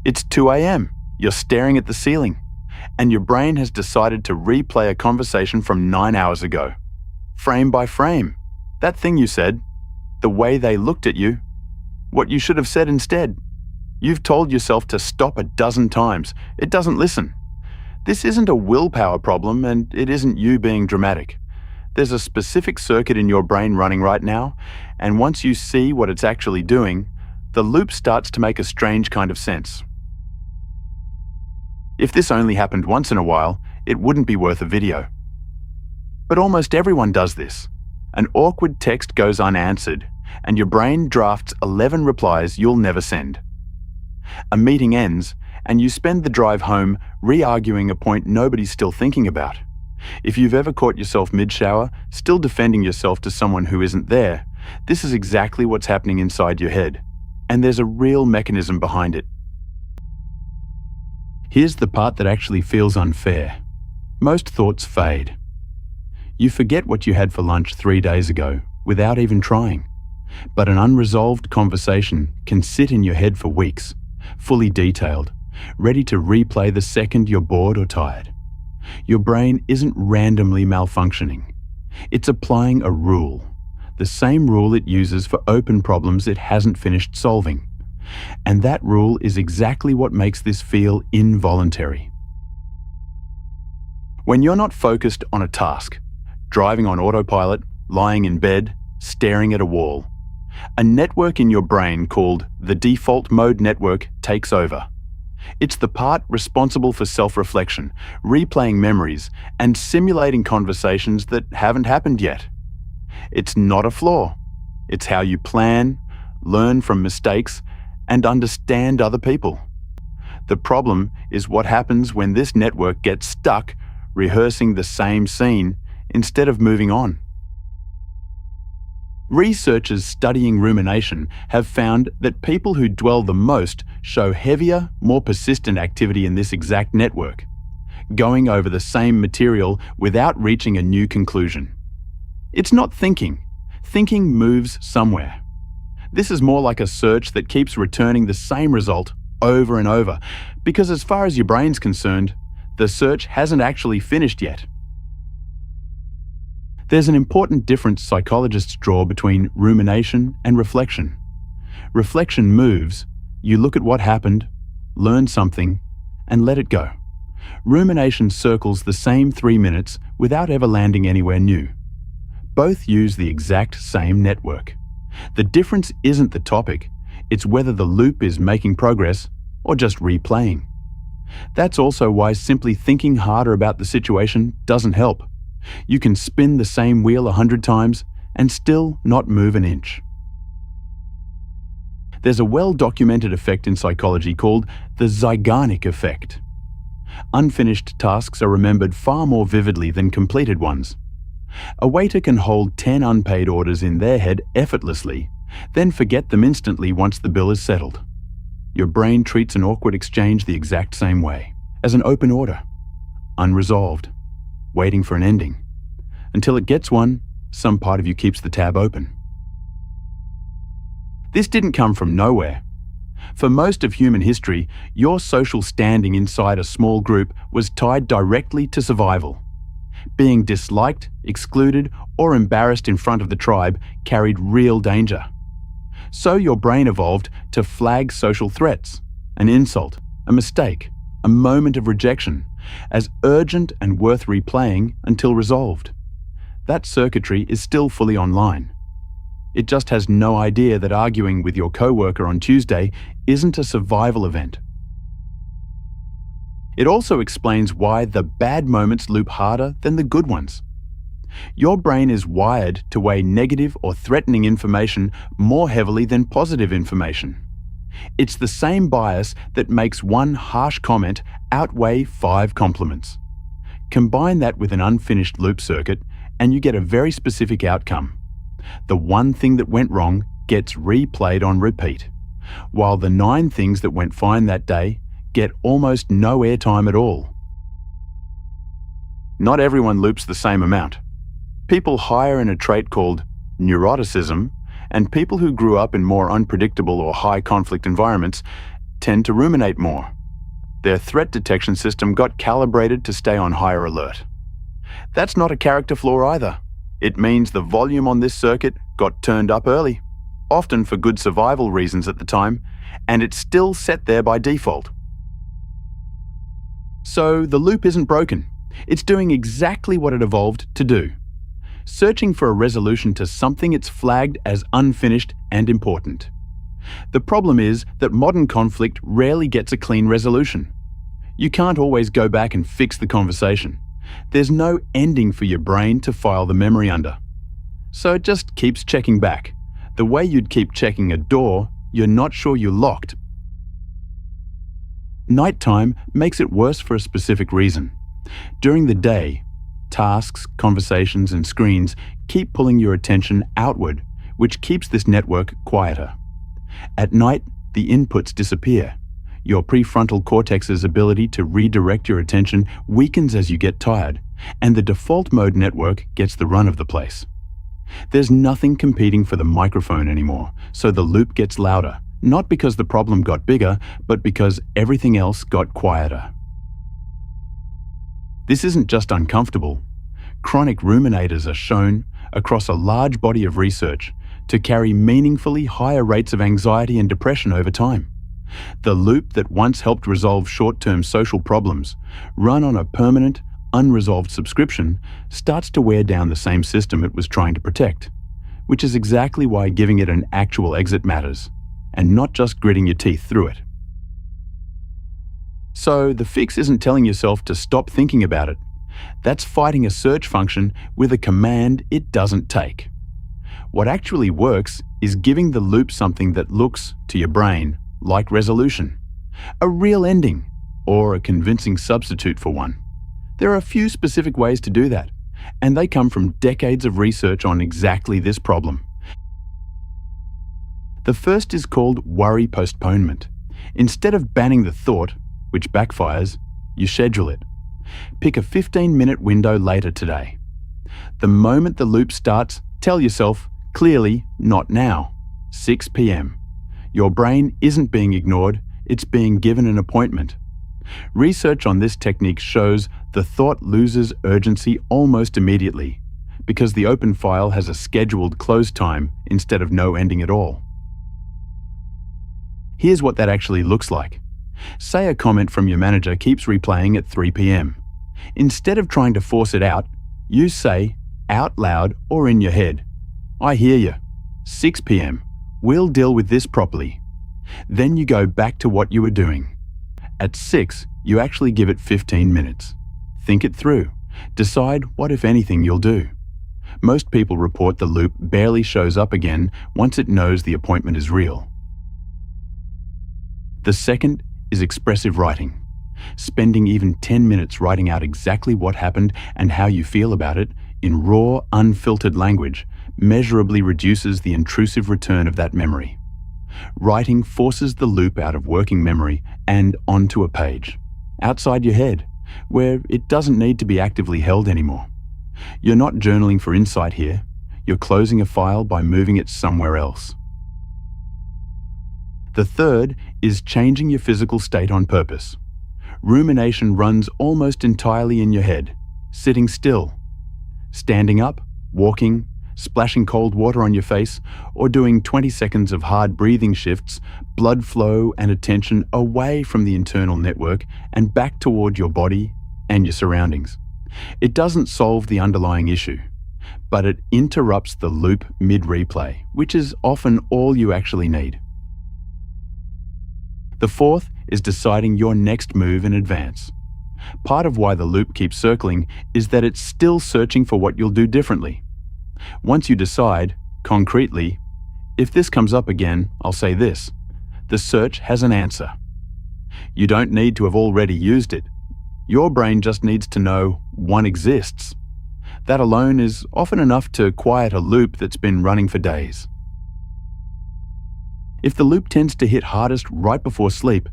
It's 2 a.m. You're staring at the ceiling, and your brain has decided to replay a conversation from 9 hours ago. Frame by frame. That thing you said, the way they looked at you, what you should have said instead. You've told yourself to stop a dozen times. It doesn't listen. This isn't a willpower problem, and it isn't you being dramatic. There's a specific circuit in your brain running right now, and once you see what it's actually doing, the loop starts to make a strange kind of sense. If this only happened once in a while, it wouldn't be worth a video. But almost everyone does this. An awkward text goes unanswered, and your brain drafts 11 replies you'll never send. A meeting ends, and you spend the drive home re-arguing a point nobody's still thinking about. If you've ever caught yourself mid-shower, still defending yourself to someone who isn't there, this is exactly what's happening inside your head, and there's a real mechanism behind it. Here's the part that actually feels unfair. Most thoughts fade. You forget what you had for lunch 3 days ago without even trying. But an unresolved conversation can sit in your head for weeks, fully detailed, ready to replay the second you're bored or tired. Your brain isn't randomly malfunctioning. It's applying a rule, the same rule it uses for open problems it hasn't finished solving. And that rule is exactly what makes this feel involuntary. When you're not focused on a task, driving on autopilot, lying in bed, staring at a wall, a network in your brain called the default mode network takes over. It's the part responsible for self-reflection, replaying memories, and simulating conversations that haven't happened yet. It's not a flaw. It's how you plan, learn from mistakes, and understand other people. The problem is what happens when this network gets stuck rehearsing the same scene instead of moving on. Researchers studying rumination have found that people who dwell the most show heavier, more persistent activity in this exact network, going over the same material without reaching a new conclusion. It's not thinking. Thinking moves somewhere. This is more like a search that keeps returning the same result over and over, because as far as your brain's concerned, the search hasn't actually finished yet. There's an important difference psychologists draw between rumination and reflection. Reflection moves, you look at what happened, learn something, and let it go. Rumination circles the same 3 minutes without ever landing anywhere new. Both use the exact same network. The difference isn't the topic, it's whether the loop is making progress or just replaying. That's also why simply thinking harder about the situation doesn't help. You can spin the same wheel 100 times and still not move an inch. There's a well-documented effect in psychology called the Zeigarnik effect. Unfinished tasks are remembered far more vividly than completed ones. A waiter can hold 10 unpaid orders in their head effortlessly, then forget them instantly once the bill is settled. Your brain treats an awkward exchange the exact same way, as an open order, unresolved, waiting for an ending. Until it gets one, some part of you keeps the tab open. This didn't come from nowhere. For most of human history, your social standing inside a small group was tied directly to survival. Being disliked, excluded, or embarrassed in front of the tribe carried real danger. So your brain evolved to flag social threats, an insult, a mistake, a moment of rejection, as urgent and worth replaying until resolved. That circuitry is still fully online. It just has no idea that arguing with your coworker on Tuesday isn't a survival event. It also explains why the bad moments loop harder than the good ones. Your brain is wired to weigh negative or threatening information more heavily than positive information. It's the same bias that makes one harsh comment outweigh 5 compliments. Combine that with an unfinished loop circuit, and you get a very specific outcome. The one thing that went wrong gets replayed on repeat, while the 9 things that went fine that day get almost no airtime at all. Not everyone loops the same amount. People higher in a trait called neuroticism, and people who grew up in more unpredictable or high conflict environments tend to ruminate more. Their threat detection system got calibrated to stay on higher alert. That's not a character flaw either. It means the volume on this circuit got turned up early, often for good survival reasons at the time, and it's still set there by default. So the loop isn't broken. It's doing exactly what it evolved to do, searching for a resolution to something it's flagged as unfinished and important. The problem is that modern conflict rarely gets a clean resolution. You can't always go back and fix the conversation. There's no ending for your brain to file the memory under. So it just keeps checking back. The way you'd keep checking a door you're not sure you locked. Nighttime makes it worse for a specific reason. During the day, tasks, conversations, and screens keep pulling your attention outward, which keeps this network quieter. At night, the inputs disappear. Your prefrontal cortex's ability to redirect your attention weakens as you get tired, and the default mode network gets the run of the place. There's nothing competing for the microphone anymore, so the loop gets louder, not because the problem got bigger, but because everything else got quieter. This isn't just uncomfortable. Chronic ruminators are shown, across a large body of research, to carry meaningfully higher rates of anxiety and depression over time. The loop that once helped resolve short-term social problems, run on a permanent, unresolved subscription, starts to wear down the same system it was trying to protect, which is exactly why giving it an actual exit matters, and not just gritting your teeth through it. So the fix isn't telling yourself to stop thinking about it. That's fighting a search function with a command it doesn't take. What actually works is giving the loop something that looks, to your brain, like resolution, a real ending, or a convincing substitute for one. There are a few specific ways to do that, and they come from decades of research on exactly this problem. The first is called worry postponement. Instead of banning the thought, which backfires, you schedule it. Pick a 15-minute window later today. The moment the loop starts, tell yourself, clearly, not now, 6 p.m. Your brain isn't being ignored, it's being given an appointment. Research on this technique shows the thought loses urgency almost immediately, because the open file has a scheduled close time instead of no ending at all. Here's what that actually looks like. Say a comment from your manager keeps replaying at 3 p.m. Instead of trying to force it out, you say, out loud or in your head, I hear you, 6 p.m. We'll deal with this properly. Then you go back to what you were doing. At 6, you actually give it 15 minutes. Think it through. Decide what, if anything, you'll do. Most people report the loop barely shows up again once it knows the appointment is real. The second is expressive writing. Spending even 10 minutes writing out exactly what happened and how you feel about it in raw, unfiltered language measurably reduces the intrusive return of that memory. Writing forces the loop out of working memory and onto a page, outside your head, where it doesn't need to be actively held anymore. You're not journaling for insight here. You're closing a file by moving it somewhere else. The third is changing your physical state on purpose. Rumination runs almost entirely in your head, sitting still, standing up, walking, splashing cold water on your face, or doing 20 seconds of hard breathing shifts, blood flow and attention away from the internal network and back toward your body and your surroundings. It doesn't solve the underlying issue, but it interrupts the loop mid-replay, which is often all you actually need. The fourth is deciding your next move in advance. Part of why the loop keeps circling is that it's still searching for what you'll do differently. Once you decide, concretely, if this comes up again, I'll say this, the search has an answer. You don't need to have already used it. Your brain just needs to know one exists. That alone is often enough to quiet a loop that's been running for days. If the loop tends to hit hardest right before sleep,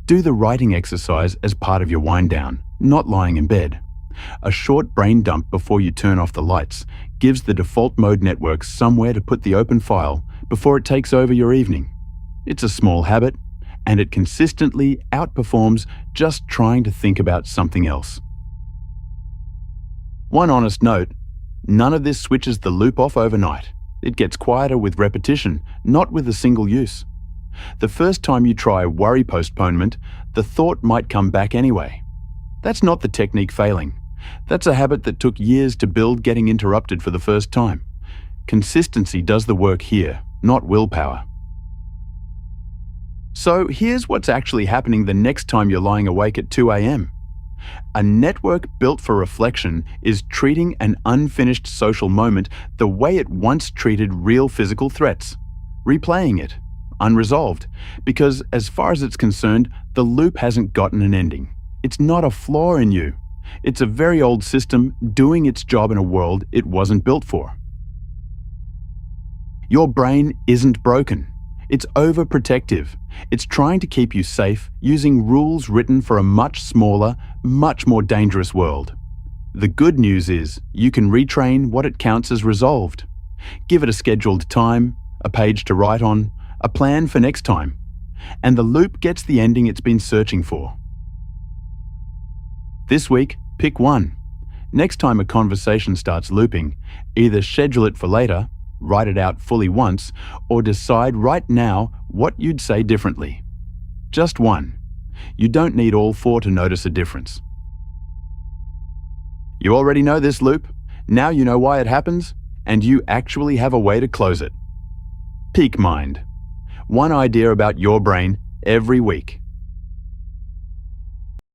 do the writing exercise as part of your wind down, not lying in bed. A short brain dump before you turn off the lights gives the default mode network somewhere to put the open file before it takes over your evening. It's a small habit, and it consistently outperforms just trying to think about something else. One honest note, none of this switches the loop off overnight. It gets quieter with repetition, not with a single use. The first time you try worry postponement, the thought might come back anyway. That's not the technique failing. That's a habit that took years to build getting interrupted for the first time. Consistency does the work here, not willpower. So here's what's actually happening the next time you're lying awake at 2 a.m. A network built for reflection is treating an unfinished social moment the way it once treated real physical threats, replaying it, unresolved, because as far as it's concerned, the loop hasn't gotten an ending. It's not a flaw in you. It's a very old system doing its job in a world it wasn't built for. Your brain isn't broken. It's overprotective. It's trying to keep you safe using rules written for a much smaller, much more dangerous world. The good news is you can retrain what it counts as resolved. Give it a scheduled time, a page to write on, a plan for next time, and the loop gets the ending it's been searching for. This week, pick one. Next time a conversation starts looping, either schedule it for later, write it out fully once, or decide right now what you'd say differently. Just one. You don't need all four to notice a difference. You already know this loop. Now you know why it happens, and you actually have a way to close it. Peak Mind. One idea about your brain every week.